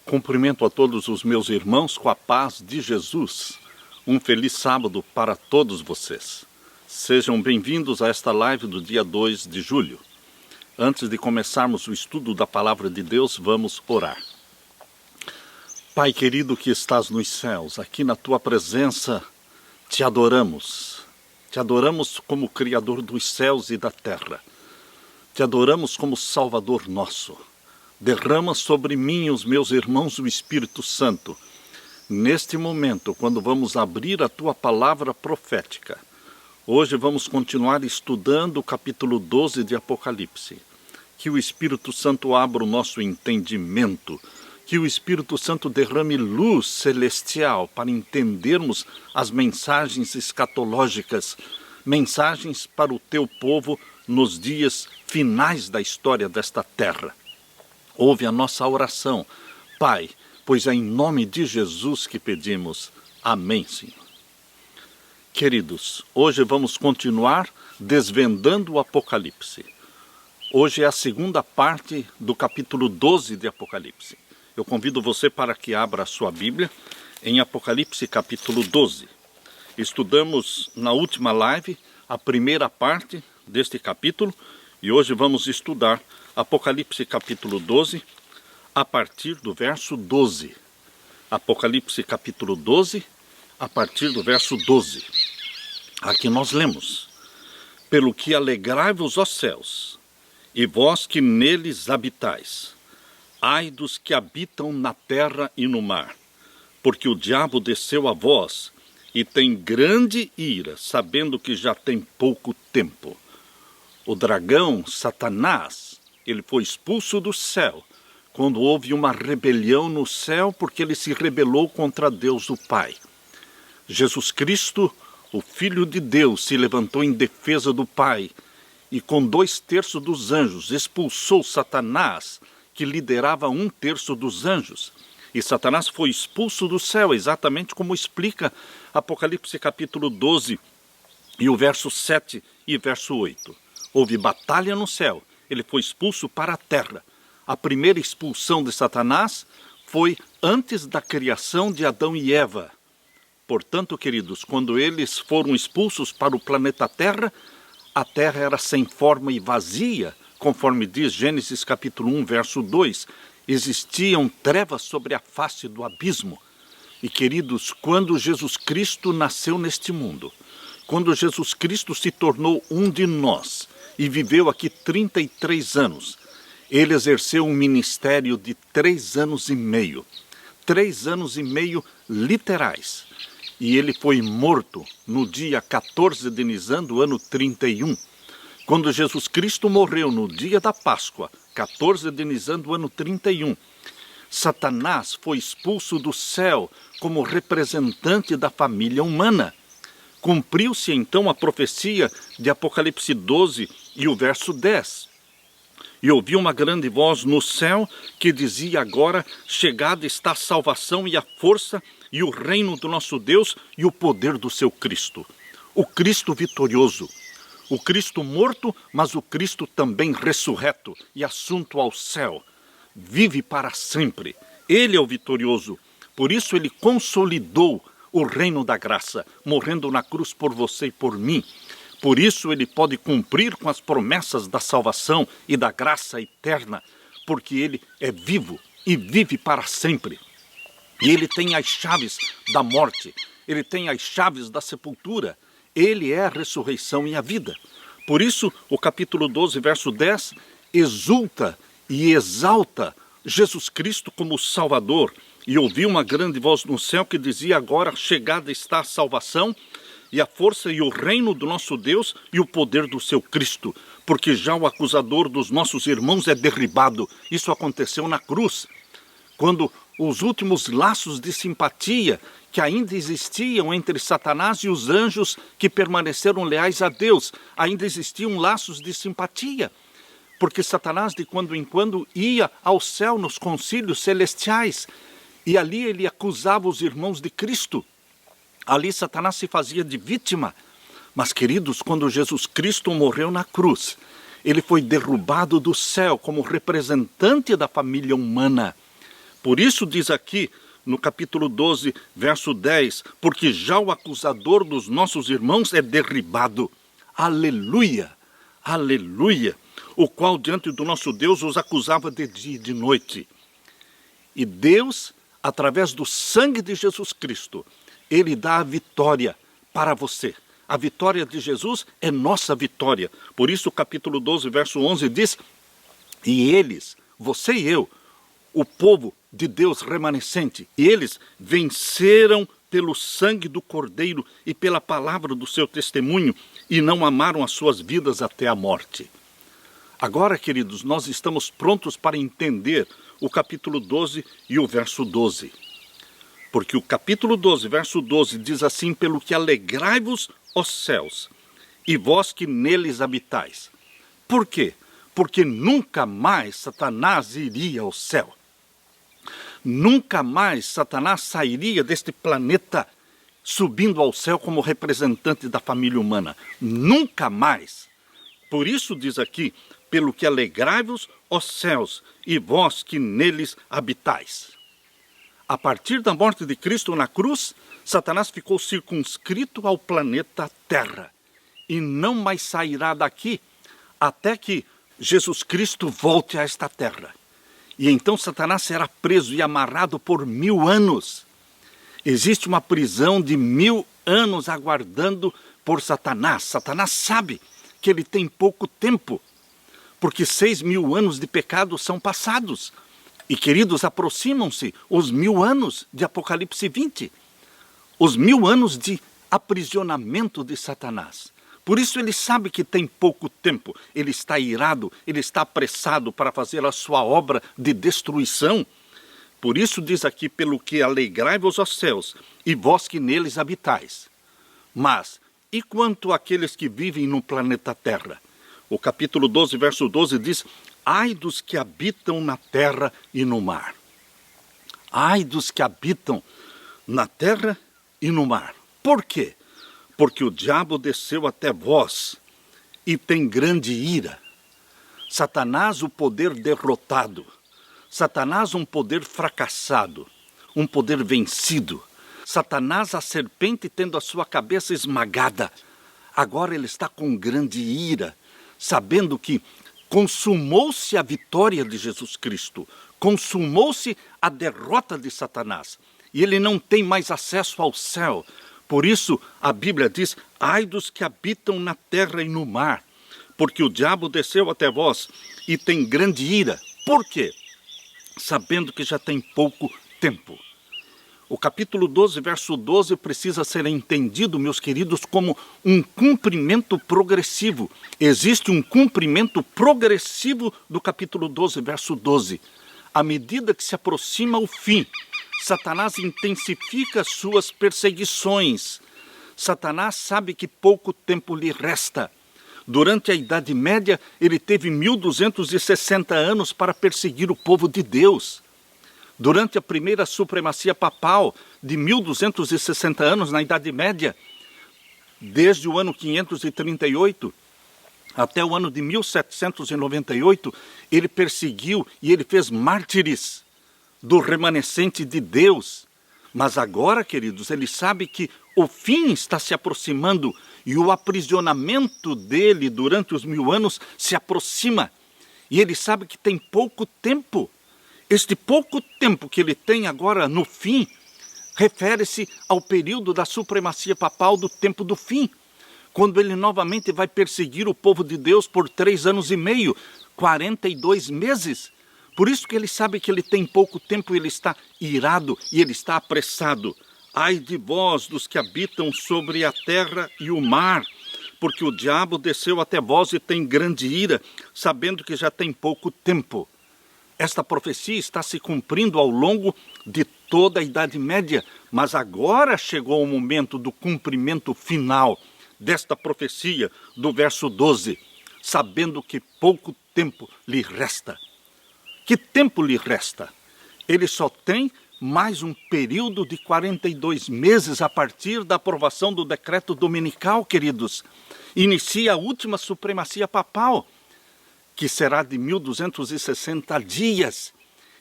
Cumprimento a todos os meus irmãos com a paz de Jesus. Um feliz sábado para todos vocês. Sejam bem-vindos a esta live do dia 2 de julho. Antes de começarmos o estudo da Palavra de Deus, vamos orar. Pai querido que estás nos céus, aqui na Tua presença te adoramos. Te adoramos como Criador dos céus e da terra. Te adoramos como Salvador nosso. Derrama sobre mim e os meus irmãos o Espírito Santo. Neste momento, quando vamos abrir a Tua palavra profética. Hoje vamos continuar estudando o capítulo 12 de Apocalipse. Que o Espírito Santo abra o nosso entendimento. Que o Espírito Santo derrame luz celestial para entendermos as mensagens escatológicas. Mensagens para o Teu povo nos dias finais da história desta terra. Ouve a nossa oração, Pai, pois é em nome de Jesus que pedimos. Amém, Senhor. Queridos, hoje vamos continuar desvendando o Apocalipse. Hoje é a segunda parte do capítulo 12 de Apocalipse. Eu convido você para que abra a sua Bíblia em Apocalipse capítulo 12. Estudamos na última live a primeira parte deste capítulo e hoje vamos estudar Apocalipse capítulo 12, a partir do verso 12. Apocalipse capítulo 12, a partir do verso 12. Aqui nós lemos: Pelo que alegrai-vos, ó céus, e vós que neles habitais, ai dos que habitam na terra e no mar, porque o diabo desceu a vós, e tem grande ira, sabendo que já tem pouco tempo. O dragão, Satanás, ele foi expulso do céu, quando houve uma rebelião no céu, porque ele se rebelou contra Deus o Pai. Jesus Cristo, o Filho de Deus, se levantou em defesa do Pai, e com 2/3 dos anjos expulsou Satanás, que liderava 1/3 dos anjos. E Satanás foi expulso do céu, exatamente como explica Apocalipse capítulo 12, e o verso 7 e verso 8. Houve batalha no céu. Ele foi expulso para a terra. A primeira expulsão de Satanás foi antes da criação de Adão e Eva. Portanto, queridos, quando eles foram expulsos para o planeta Terra, a terra era sem forma e vazia, conforme diz Gênesis capítulo 1, verso 2. Existiam trevas sobre a face do abismo. E, queridos, quando Jesus Cristo nasceu neste mundo, quando Jesus Cristo se tornou um de nós, e viveu aqui 33 anos. Ele exerceu um ministério de 3 anos e meio. 3 anos e meio literais. E ele foi morto no dia 14 de Nisan do ano 31. Quando Jesus Cristo morreu no dia da Páscoa, 14 de Nisan do ano 31, Satanás foi expulso do céu como representante da família humana. Cumpriu-se então a profecia de Apocalipse 12 e o verso 10. E ouvi uma grande voz no céu que dizia: agora chegada está a salvação e a força e o reino do nosso Deus e o poder do seu Cristo. O Cristo vitorioso, o Cristo morto, mas o Cristo também ressurreto e assunto ao céu. Vive para sempre. Ele é o vitorioso. Por isso ele consolidou o reino da graça, morrendo na cruz por você e por mim. Por isso ele pode cumprir com as promessas da salvação e da graça eterna, porque ele é vivo e vive para sempre. E ele tem as chaves da morte, ele tem as chaves da sepultura, ele é a ressurreição e a vida. Por isso o capítulo 12, verso 10, exulta e exalta Jesus Cristo como Salvador. E ouvi uma grande voz no céu que dizia: agora chegada está a salvação e a força e o reino do nosso Deus e o poder do seu Cristo, porque já o acusador dos nossos irmãos é derribado. Isso aconteceu na cruz, quando os últimos laços de simpatia que ainda existiam entre Satanás e os anjos que permaneceram leais a Deus, ainda existiam laços de simpatia, porque Satanás de quando em quando ia ao céu nos concílios celestiais, e ali ele acusava os irmãos de Cristo. Ali Satanás se fazia de vítima. Mas, queridos, quando Jesus Cristo morreu na cruz, ele foi derrubado do céu como representante da família humana. Por isso diz aqui, no capítulo 12, verso 10, porque já o acusador dos nossos irmãos é derribado. Aleluia, aleluia, o qual diante do nosso Deus os acusava de dia e de noite. E Deus, através do sangue de Jesus Cristo, Ele dá a vitória para você. A vitória de Jesus é nossa vitória. Por isso o capítulo 12, verso 11 diz, e eles, você e eu, o povo de Deus remanescente, e eles venceram pelo sangue do Cordeiro e pela palavra do seu testemunho, e não amaram as suas vidas até a morte. Agora, queridos, nós estamos prontos para entender o capítulo 12 e o verso 12. Porque o capítulo 12, verso 12, diz assim, pelo que alegrai-vos, ó céus, e vós que neles habitais. Por quê? Porque nunca mais Satanás iria ao céu. Nunca mais Satanás sairia deste planeta subindo ao céu como representante da família humana. Nunca mais. Por isso diz aqui, pelo que alegrai-vos, ó céus, e vós que neles habitais. A partir da morte de Cristo na cruz, Satanás ficou circunscrito ao planeta Terra e não mais sairá daqui até que Jesus Cristo volte a esta terra. E então Satanás será preso e amarrado por 1000 anos. Existe uma prisão de 1000 anos aguardando por Satanás. Satanás sabe que ele tem pouco tempo, porque 6.000 anos de pecado são passados. E, queridos, aproximam-se os 1000 anos de Apocalipse 20. Os 1000 anos de aprisionamento de Satanás. Por isso ele sabe que tem pouco tempo. Ele está irado, ele está apressado para fazer a sua obra de destruição. Por isso diz aqui, pelo que alegrai-vos aos céus, e vós que neles habitais. Mas, e quanto àqueles que vivem no planeta Terra? O capítulo 12, verso 12 diz, ai dos que habitam na terra e no mar. Ai dos que habitam na terra e no mar. Por quê? Porque o diabo desceu até vós e tem grande ira. Satanás, o poder derrotado. Satanás, um poder fracassado. Um poder vencido. Satanás, a serpente, tendo a sua cabeça esmagada. Agora ele está com grande ira, sabendo que consumou-se a vitória de Jesus Cristo. Consumou-se a derrota de Satanás. E ele não tem mais acesso ao céu. Por isso, a Bíblia diz, ai dos que habitam na terra e no mar, porque o diabo desceu até vós e tem grande ira. Por quê? Sabendo que já tem pouco tempo. O capítulo 12, verso 12, precisa ser entendido, meus queridos, como um cumprimento progressivo. Existe um cumprimento progressivo do capítulo 12, verso 12. À medida que se aproxima o fim, Satanás intensifica suas perseguições. Satanás sabe que pouco tempo lhe resta. Durante a Idade Média, ele teve 1260 anos para perseguir o povo de Deus. Durante a primeira supremacia papal, de 1260 anos na Idade Média, desde o ano 538 até o ano de 1798, ele perseguiu e ele fez mártires do remanescente de Deus. Mas agora, queridos, ele sabe que o fim está se aproximando e o aprisionamento dele durante os 1000 anos se aproxima. E ele sabe que tem pouco tempo. Este pouco tempo que ele tem agora no fim refere-se ao período da supremacia papal do tempo do fim, quando ele novamente vai perseguir o povo de Deus por 3 anos e meio, 42 meses. Por isso que ele sabe que ele tem pouco tempo, ele está irado e ele está apressado. Ai de vós, dos que habitam sobre a terra e o mar, porque o diabo desceu até vós e tem grande ira, sabendo que já tem pouco tempo. Esta profecia está se cumprindo ao longo de toda a Idade Média, mas agora chegou o momento do cumprimento final desta profecia do verso 12, sabendo que pouco tempo lhe resta. Que tempo lhe resta? Ele só tem mais um período de 42 meses a partir da aprovação do decreto dominical, queridos. Inicia a última supremacia papal, que será de 1260 dias.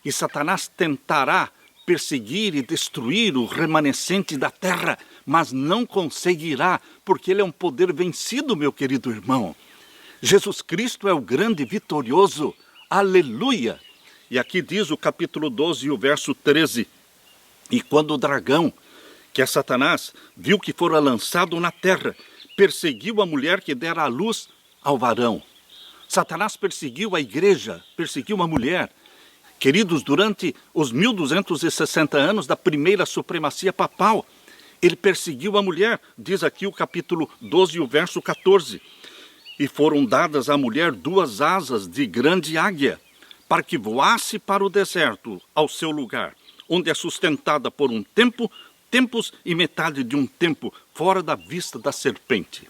E Satanás tentará perseguir e destruir o remanescente da terra, mas não conseguirá, porque ele é um poder vencido, meu querido irmão. Jesus Cristo é o grande vitorioso. Aleluia! E aqui diz o capítulo 12 e o verso 13. E quando o dragão, que é Satanás, viu que fora lançado na terra, perseguiu a mulher que dera à luz ao varão. Satanás perseguiu a igreja, perseguiu a mulher. Queridos, durante os 1260 anos da primeira supremacia papal, ele perseguiu a mulher, diz aqui o capítulo 12 e o verso 14. E foram dadas à mulher 2 asas de grande águia, para que voasse para o deserto, ao seu lugar, onde é sustentada por um tempo, tempos e metade de um tempo, fora da vista da serpente.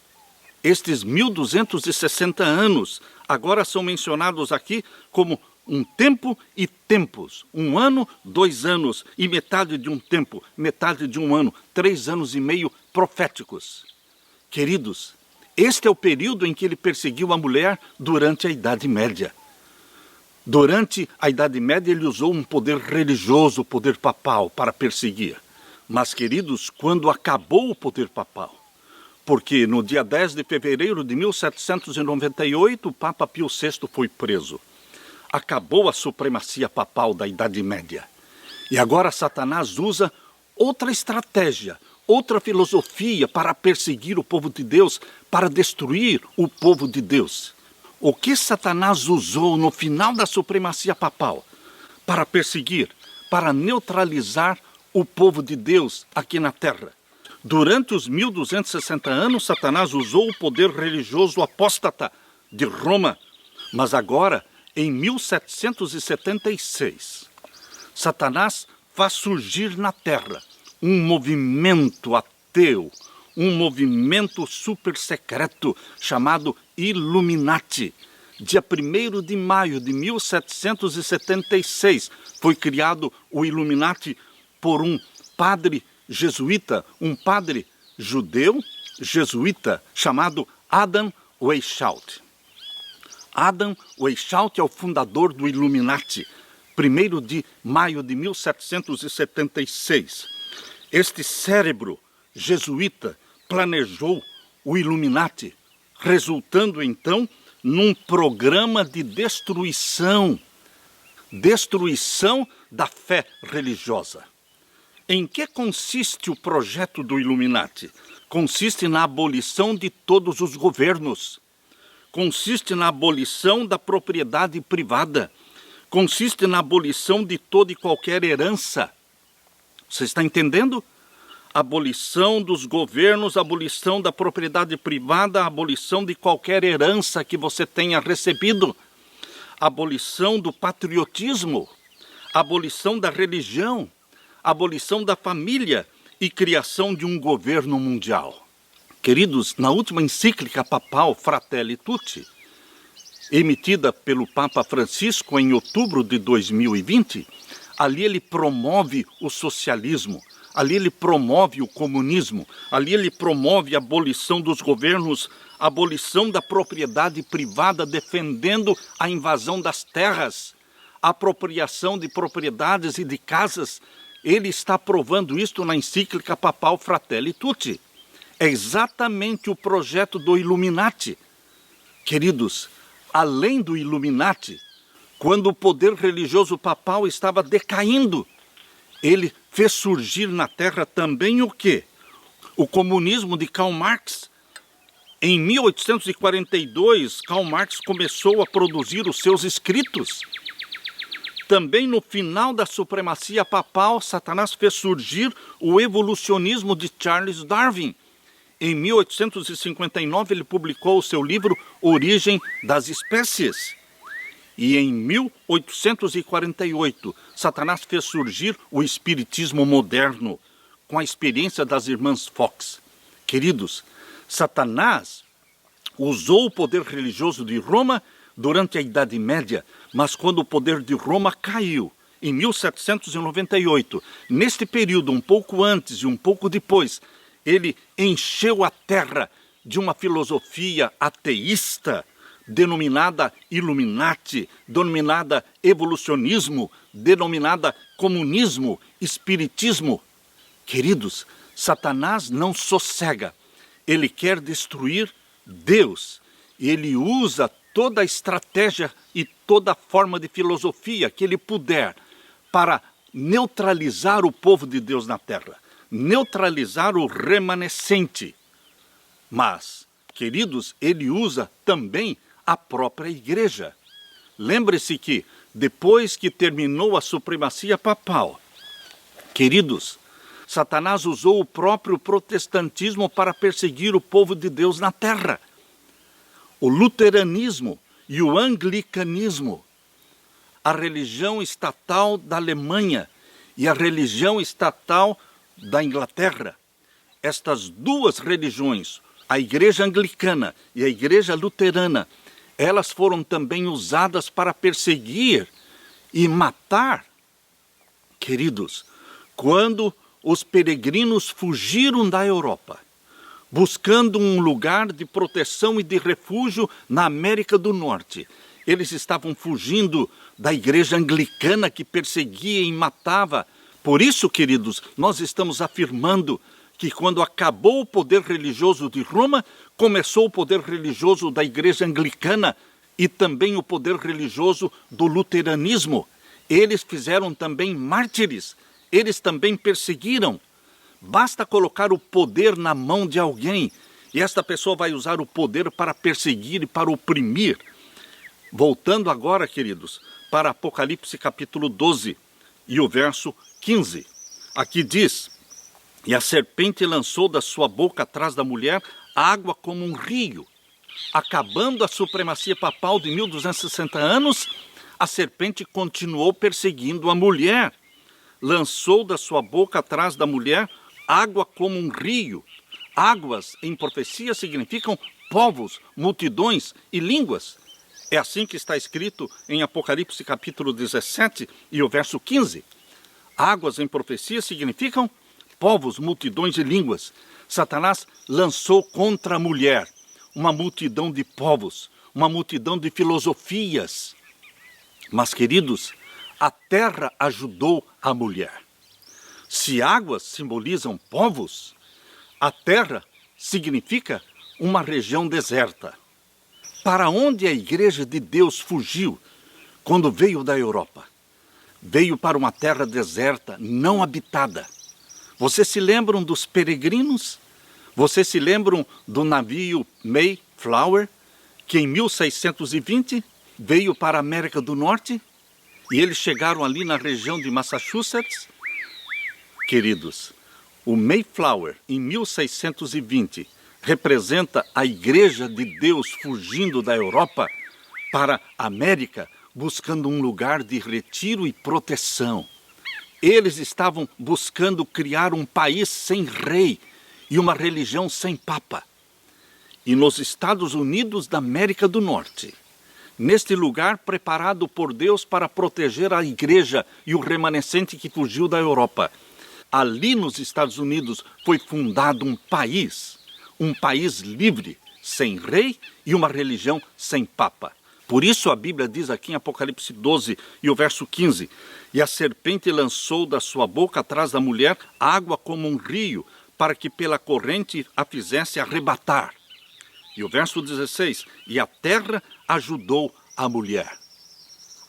Estes 1260 anos agora são mencionados aqui como um tempo e tempos. 1 ano, 2 anos e metade de um tempo, metade de um ano, 3 anos e meio proféticos. Queridos, este é o período em que ele perseguiu a mulher durante a Idade Média. Durante a Idade Média ele usou um poder religioso, o poder papal, para perseguir. Mas, queridos, quando acabou o poder papal, porque no dia 10 de fevereiro de 1798 o Papa Pio VI foi preso. Acabou a supremacia papal da Idade Média. E agora Satanás usa outra estratégia, outra filosofia para perseguir o povo de Deus, para destruir o povo de Deus. O que Satanás usou no final da supremacia papal para perseguir, para neutralizar o povo de Deus aqui na terra? Durante os 1260 anos, Satanás usou o poder religioso apóstata de Roma, mas agora, em 1776, Satanás faz surgir na terra um movimento ateu, um movimento super secreto chamado Illuminati. Dia 1º de maio de 1776 foi criado o Illuminati por um padre jesuíta, um padre judeu jesuíta chamado Adam Weishaupt. Adam Weishaupt é o fundador do Illuminati, 1º de maio de 1776. Este cérebro jesuíta planejou o Illuminati, resultando então num programa de destruição da fé religiosa. Em que consiste o projeto do Illuminati? Consiste na abolição de todos os governos. Consiste na abolição da propriedade privada. Consiste na abolição de toda e qualquer herança. Você está entendendo? Abolição dos governos, abolição da propriedade privada, abolição de qualquer herança que você tenha recebido. Abolição do patriotismo. Abolição da religião. Abolição da família e criação de um governo mundial. Queridos, na última encíclica papal Fratelli Tutti, emitida pelo Papa Francisco em outubro de 2020, ali ele promove o socialismo, ali ele promove o comunismo, ali ele promove a abolição dos governos, a abolição da propriedade privada, defendendo a invasão das terras, a apropriação de propriedades e de casas. Ele está provando isto na encíclica papal Fratelli Tutti. É exatamente o projeto do Illuminati. Queridos, além do Illuminati, quando o poder religioso papal estava decaindo, ele fez surgir na Terra também o quê? O comunismo de Karl Marx. Em 1842, Karl Marx começou a produzir os seus escritos. Também no final da supremacia papal, Satanás fez surgir o evolucionismo de Charles Darwin. Em 1859, ele publicou o seu livro Origem das Espécies. E em 1848, Satanás fez surgir o espiritismo moderno, com a experiência das irmãs Fox. Queridos, Satanás usou o poder religioso de Roma durante a Idade Média, mas quando o poder de Roma caiu, em 1798, neste período, um pouco antes e um pouco depois, ele encheu a terra de uma filosofia ateísta, denominada Illuminati, denominada evolucionismo, denominada comunismo, espiritismo. Queridos, Satanás não sossega. Ele quer destruir Deus. Ele usa toda a estratégia e toda a forma de filosofia que ele puder para neutralizar o povo de Deus na terra, neutralizar o remanescente. Mas, queridos, ele usa também a própria igreja. Lembre-se que, depois que terminou a supremacia papal, queridos, Satanás usou o próprio protestantismo para perseguir o povo de Deus na terra. O luteranismo e o anglicanismo, a religião estatal da Alemanha e a religião estatal da Inglaterra. Estas duas religiões, a igreja anglicana e a igreja luterana, elas foram também usadas para perseguir e matar. Queridos, quando os peregrinos fugiram da Europa, buscando um lugar de proteção e de refúgio na América do Norte, eles estavam fugindo da igreja anglicana que perseguia e matava. Por isso, queridos, nós estamos afirmando que quando acabou o poder religioso de Roma, começou o poder religioso da igreja anglicana e também o poder religioso do luteranismo. Eles fizeram também mártires, eles também perseguiram. Basta colocar o poder na mão de alguém e esta pessoa vai usar o poder para perseguir e para oprimir. Voltando agora, queridos, para Apocalipse capítulo 12 e o verso 15. Aqui diz: e a serpente lançou da sua boca atrás da mulher água como um rio. Acabando a supremacia papal de 1260 anos, a serpente continuou perseguindo a mulher. Lançou da sua boca atrás da mulher água como um rio. Águas, em profecia, significam povos, multidões e línguas. É assim que está escrito em Apocalipse capítulo 17 e o verso 15. Águas, em profecia, significam povos, multidões e línguas. Satanás lançou contra a mulher uma multidão de povos, uma multidão de filosofias. Mas, queridos, a terra ajudou a mulher. Se águas simbolizam povos, a terra significa uma região deserta. Para onde a igreja de Deus fugiu quando veio da Europa? Veio para uma terra deserta, não habitada. Vocês se lembram dos peregrinos? Vocês se lembram do navio Mayflower, que em 1620 veio para a América do Norte? E eles chegaram ali na região de Massachusetts? Queridos, o Mayflower, em 1620, representa a igreja de Deus fugindo da Europa para a América, buscando um lugar de retiro e proteção. Eles estavam buscando criar um país sem rei e uma religião sem papa. E nos Estados Unidos da América do Norte, neste lugar preparado por Deus para proteger a igreja e o remanescente que fugiu da Europa, ali nos Estados Unidos foi fundado um país livre, sem rei e uma religião sem papa. Por isso a Bíblia diz aqui em Apocalipse 12 e o verso 15, e a serpente lançou da sua boca atrás da mulher água como um rio, para que pela corrente a fizesse arrebatar. E o verso 16, e a terra ajudou a mulher.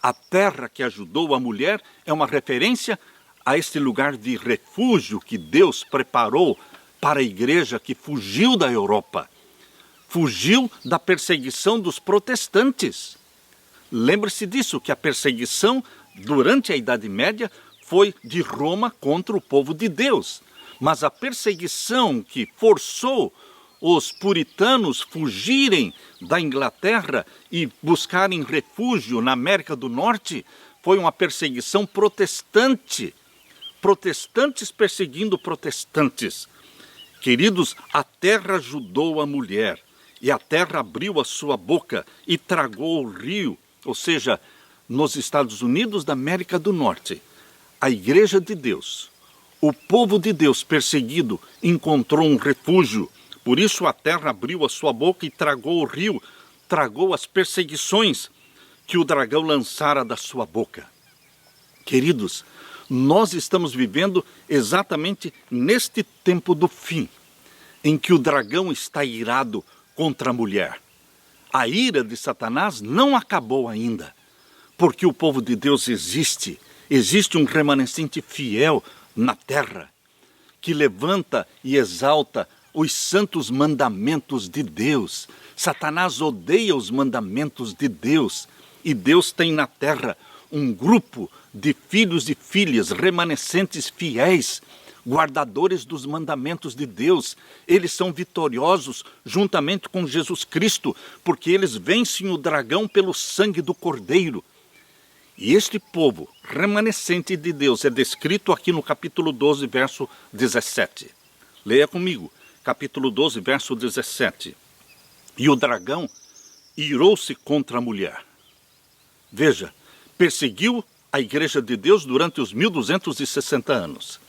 A terra que ajudou a mulher é uma referência a este lugar de refúgio que Deus preparou para a igreja que fugiu da Europa. Fugiu da perseguição dos protestantes. Lembre-se disso, que a perseguição durante a Idade Média foi de Roma contra o povo de Deus. Mas a perseguição que forçou os puritanos fugirem da Inglaterra e buscarem refúgio na América do Norte foi uma perseguição protestante. Protestantes perseguindo protestantes. Queridos, a terra ajudou a mulher, e a terra abriu a sua boca e tragou o rio, ou seja, nos Estados Unidos da América do Norte. A igreja de Deus, o povo de Deus perseguido, encontrou um refúgio. Por isso a terra abriu a sua boca e tragou o rio tragou as perseguições que o dragão lançara da sua boca. Queridos, nós estamos vivendo exatamente neste tempo do fim, em que o dragão está irado contra a mulher. A ira de Satanás não acabou ainda, porque o povo de Deus existe um remanescente fiel na terra, que levanta e exalta os santos mandamentos de Deus. Satanás odeia os mandamentos de Deus, e Deus tem na terra um grupo de filhos e filhas remanescentes fiéis, guardadores dos mandamentos de Deus. Eles são vitoriosos juntamente com Jesus Cristo, porque eles vencem o dragão pelo sangue do Cordeiro. E este povo remanescente de Deus é descrito aqui no capítulo 12, verso 17. Leia comigo, capítulo 12, verso 17. E o dragão irou-se contra a mulher. Veja, perseguiu a igreja de Deus durante os 1260 anos.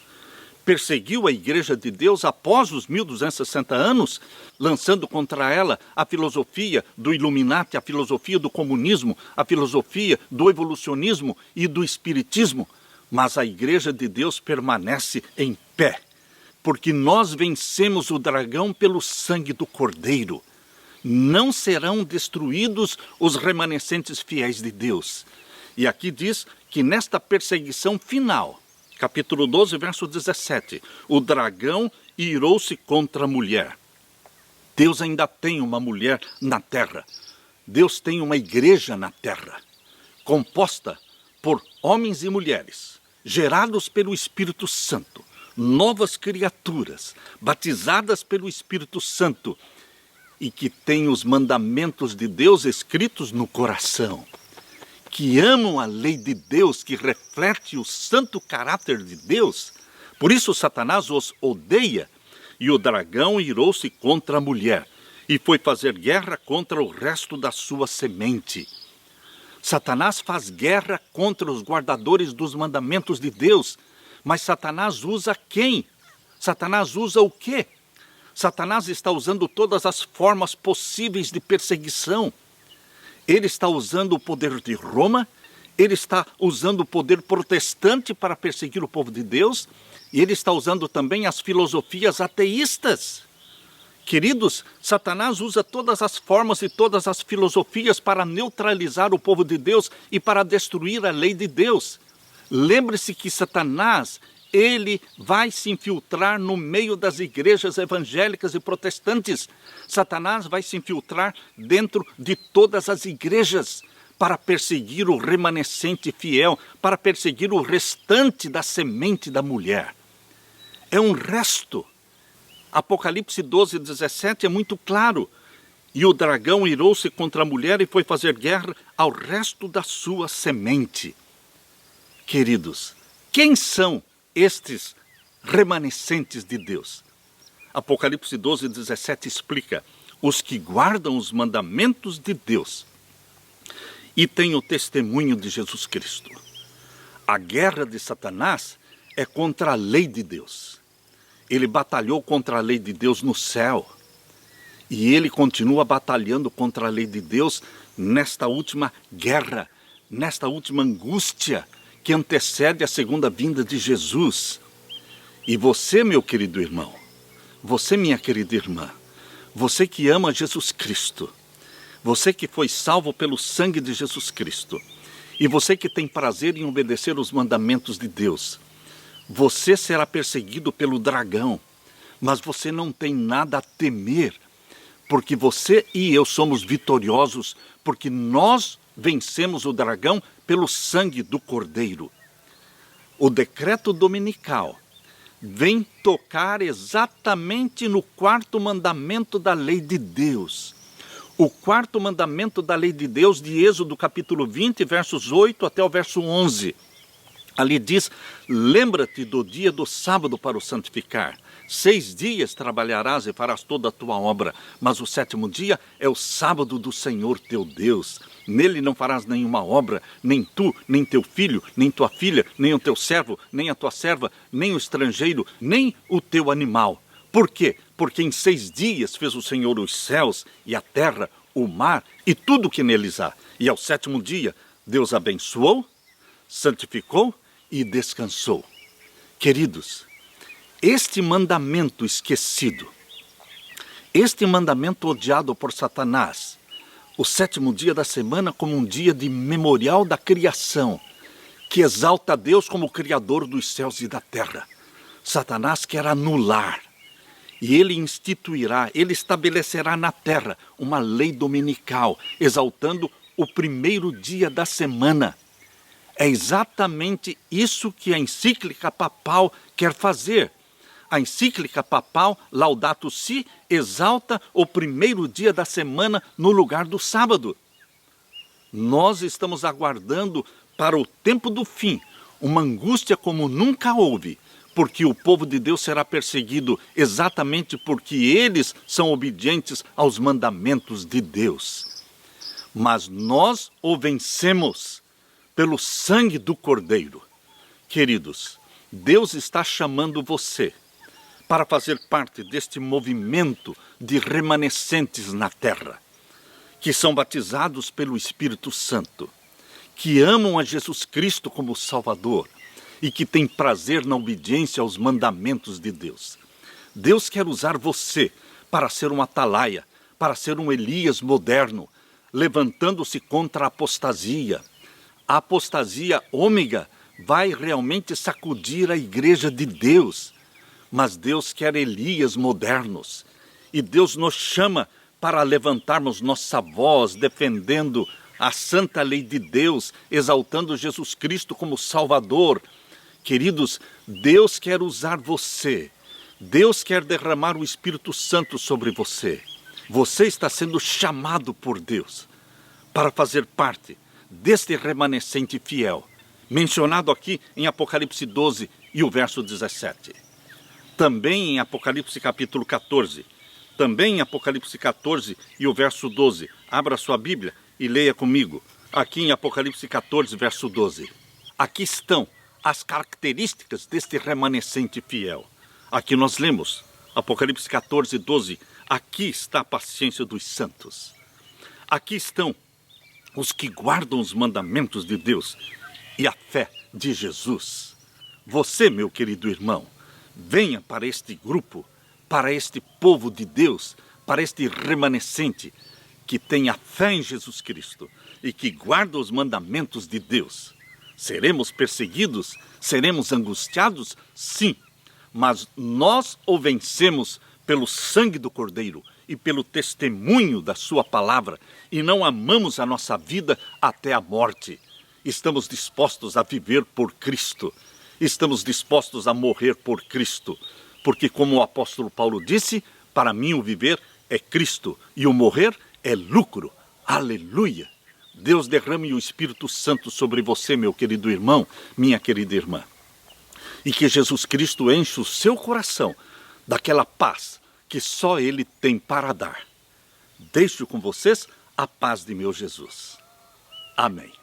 Perseguiu a igreja de Deus após os 1260 anos, lançando contra ela a filosofia do Illuminati, a filosofia do comunismo, a filosofia do evolucionismo e do espiritismo. Mas a igreja de Deus permanece em pé, porque nós vencemos o dragão pelo sangue do Cordeiro. Não serão destruídos os remanescentes fiéis de Deus. E aqui diz que nesta perseguição final, capítulo 12, verso 17, o dragão irou-se contra a mulher. Deus ainda tem uma mulher na terra. Deus tem uma igreja na terra, composta por homens e mulheres, gerados pelo Espírito Santo, novas criaturas, batizadas pelo Espírito Santo, e que têm os mandamentos de Deus escritos no coração, que amam a lei de Deus, que reflete o santo caráter de Deus. Por isso Satanás os odeia, e o dragão irou-se contra a mulher, e foi fazer guerra contra o resto da sua semente. Satanás faz guerra contra os guardadores dos mandamentos de Deus, mas Satanás usa quem? Satanás usa o quê? Satanás está usando todas as formas possíveis de perseguição. Ele está usando o poder de Roma, ele está usando o poder protestante para perseguir o povo de Deus, e ele está usando também as filosofias ateístas. Queridos, Satanás usa todas as formas e todas as filosofias para neutralizar o povo de Deus e para destruir a lei de Deus. Lembre-se que Satanás, ele vai se infiltrar no meio das igrejas evangélicas e protestantes. Satanás vai se infiltrar dentro de todas as igrejas para perseguir o remanescente fiel, para perseguir o restante da semente da mulher. É um resto. Apocalipse 12, 17 é muito claro. E o dragão irou-se contra a mulher e foi fazer guerra ao resto da sua semente. Queridos, quem são estes remanescentes de Deus? Apocalipse 12, 17 explica: os que guardam os mandamentos de Deus e têm o testemunho de Jesus Cristo. A guerra de Satanás é contra a lei de Deus. Ele batalhou contra a lei de Deus no céu, e ele continua batalhando contra a lei de Deus nesta última guerra, nesta última angústia que antecede a segunda vinda de Jesus. E você, meu querido irmão, você, minha querida irmã, você que ama Jesus Cristo, você que foi salvo pelo sangue de Jesus Cristo, e você que tem prazer em obedecer os mandamentos de Deus, você será perseguido pelo dragão, mas você não tem nada a temer, porque você e eu somos vitoriosos, porque nós vencemos o dragão pelo sangue do Cordeiro. O decreto dominical vem tocar exatamente no quarto mandamento da lei de Deus. O quarto mandamento da lei de Deus, de Êxodo capítulo 20, versos 8 até o verso 11. Ali diz: lembra-te do dia do sábado para o santificar. 6 dias trabalharás e farás toda a tua obra, mas o 7º dia é o sábado do Senhor teu Deus. Nele não farás nenhuma obra, nem tu, nem teu filho, nem tua filha, nem o teu servo, nem a tua serva, nem o estrangeiro, nem o teu animal. Por quê? Porque em 6 dias fez o Senhor os céus e a terra, o mar e tudo que neles há. E ao sétimo dia, Deus abençoou, santificou e descansou. Queridos, este mandamento esquecido, este mandamento odiado por Satanás, o sétimo dia da semana como um dia de memorial da criação, que exalta a Deus como o Criador dos céus e da terra. Satanás quer anular, e ele instituirá, ele estabelecerá na terra uma lei dominical, exaltando o primeiro dia da semana. É exatamente isso que a encíclica papal quer fazer. A encíclica papal Laudato Si exalta o primeiro dia da semana no lugar do sábado. Nós estamos aguardando para o tempo do fim uma angústia como nunca houve, porque o povo de Deus será perseguido exatamente porque eles são obedientes aos mandamentos de Deus. Mas nós o vencemos pelo sangue do Cordeiro. Queridos, Deus está chamando você para fazer parte deste movimento de remanescentes na terra, que são batizados pelo Espírito Santo, que amam a Jesus Cristo como Salvador e que têm prazer na obediência aos mandamentos de Deus. Deus quer usar você para ser um atalaia, para ser um Elias moderno, levantando-se contra a apostasia. A apostasia ômega vai realmente sacudir a igreja de Deus. Mas Deus quer Elias modernos. E Deus nos chama para levantarmos nossa voz, defendendo a santa lei de Deus, exaltando Jesus Cristo como Salvador. Queridos, Deus quer usar você. Deus quer derramar o Espírito Santo sobre você. Você está sendo chamado por Deus para fazer parte deste remanescente fiel, mencionado aqui em Apocalipse 12 e o verso 17. Também em Apocalipse capítulo 14, também em Apocalipse 14 e o verso 12. Abra sua Bíblia e leia comigo. Aqui em Apocalipse 14, verso 12. Aqui estão as características deste remanescente fiel. Aqui nós lemos, Apocalipse 14, 12. Aqui está a paciência dos santos. Aqui estão os que guardam os mandamentos de Deus e a fé de Jesus. Você, meu querido irmão, venha para este grupo, para este povo de Deus, para este remanescente que tem a fé em Jesus Cristo e que guarda os mandamentos de Deus. Seremos perseguidos? Seremos angustiados? Sim, mas nós o vencemos pelo sangue do Cordeiro e pelo testemunho da sua palavra, e não amamos a nossa vida até a morte. Estamos dispostos a viver por Cristo. Estamos dispostos a morrer por Cristo, porque como o apóstolo Paulo disse, para mim o viver é Cristo e o morrer é lucro. Aleluia! Deus derrame o Espírito Santo sobre você, meu querido irmão, minha querida irmã. E que Jesus Cristo enche o seu coração daquela paz que só Ele tem para dar. Deixo com vocês a paz de meu Jesus. Amém.